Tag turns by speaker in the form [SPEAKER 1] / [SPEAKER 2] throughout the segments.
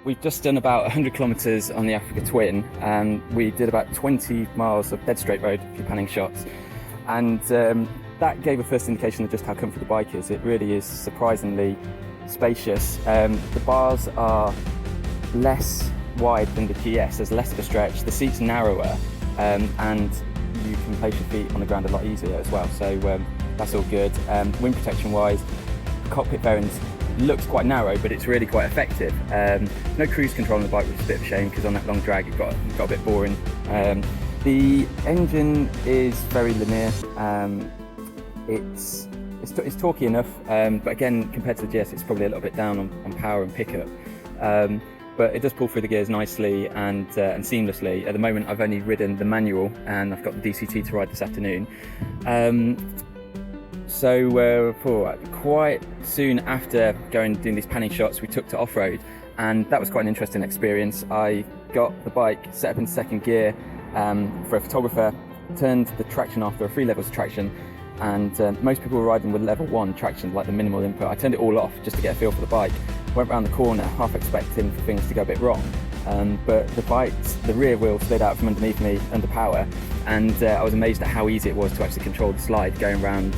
[SPEAKER 1] We've just done about 100 kilometres on the Africa Twin, and we did about 20 miles of dead straight road, a few panning shots, and that gave a first indication of just how comfy the bike is. It really is surprisingly spacious. The bars are less wide than the GS, there's less of a stretch, the seat's narrower, and you can place your feet on the ground a lot easier as well, so that's all good. Wind protection wise, cockpit variant looks quite narrow, but it's really quite effective. No cruise control on the bike, which is a bit of a shame because on that long drag it got a bit boring. The engine is very linear. It's torquey enough, but again, compared to the GS, it's probably a little bit down on power and pickup. But it does pull through the gears nicely and seamlessly. At the moment, I've only ridden the manual, and I've got the DCT to ride this afternoon. So quite soon after doing these panning shots, we took to off-road, and that was quite an interesting experience. I got the bike set up in second gear for a photographer, turned the traction after 3 levels of traction, and most people were riding with level 1 traction, like the minimal input. I turned it all off just to get a feel for the bike. Went round the corner, half expecting for things to go a bit wrong, but the rear wheel slid out from underneath me under power, and I was amazed at how easy it was to actually control the slide going around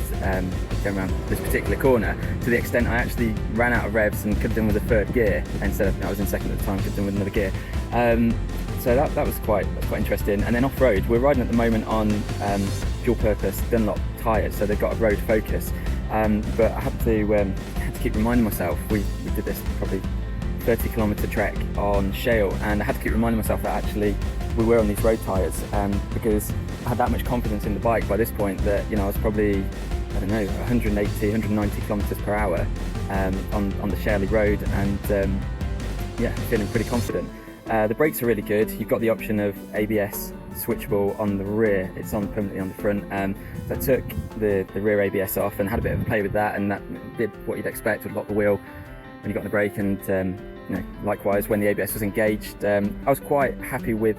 [SPEAKER 1] this particular corner, to the extent I actually ran out of revs and could have done with a third gear instead of, I was in second at the time, could have done with another gear. So that was quite interesting. And then off-road, we're riding at the moment on dual purpose Dunlop tyres, so they've got a road focus, but I had to keep reminding myself, we did this probably 30-kilometre trek on shale, and I had to keep reminding myself that actually we were on these road tyres, because I had that much confidence in the bike by this point that, you know, I was probably, I don't know, 180, 190 kilometres per hour on the shaley road, and yeah, feeling pretty confident. The brakes are really good. You've got the option of ABS switchable on the rear, it's on permanently on the front. So I took the rear ABS off and had a bit of a play with that, and that did what you'd expect, would lock the wheel when you got on the brake, and you know, likewise when the ABS was engaged. I was quite happy with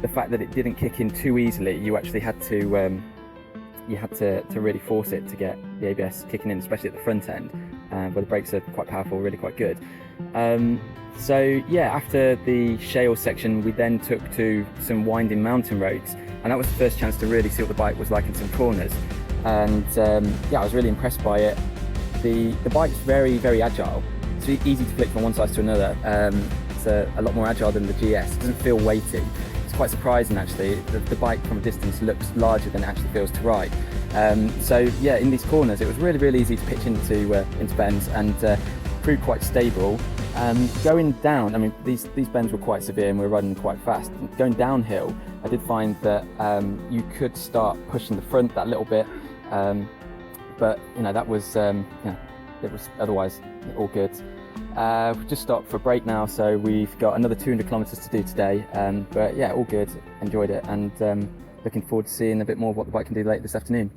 [SPEAKER 1] the fact that it didn't kick in too easily. You actually had to really force it to get the ABS kicking in, especially at the front end, where the brakes are quite powerful, really quite good. So yeah, after the shale section, we then took to some winding mountain roads, and that was the first chance to really see what the bike was like in some corners. And yeah, I was really impressed by it. The bike's very, very agile. It's easy to flick from one side to another. It's a lot more agile than the GS. It doesn't feel weighty. It's quite surprising actually. The bike from a distance looks larger than it actually feels to ride. So yeah, in these corners, it was really, really easy to pitch into bends, and proved quite stable. Going down, I mean, these bends were quite severe and we were riding quite fast. Going downhill, I did find that you could start pushing the front that little bit, but you know, that was you know, it was otherwise all good. We've just stopped for a break now, so we've got another 200 kilometres to do today, but yeah, all good, enjoyed it, and looking forward to seeing a bit more of what the bike can do later this afternoon.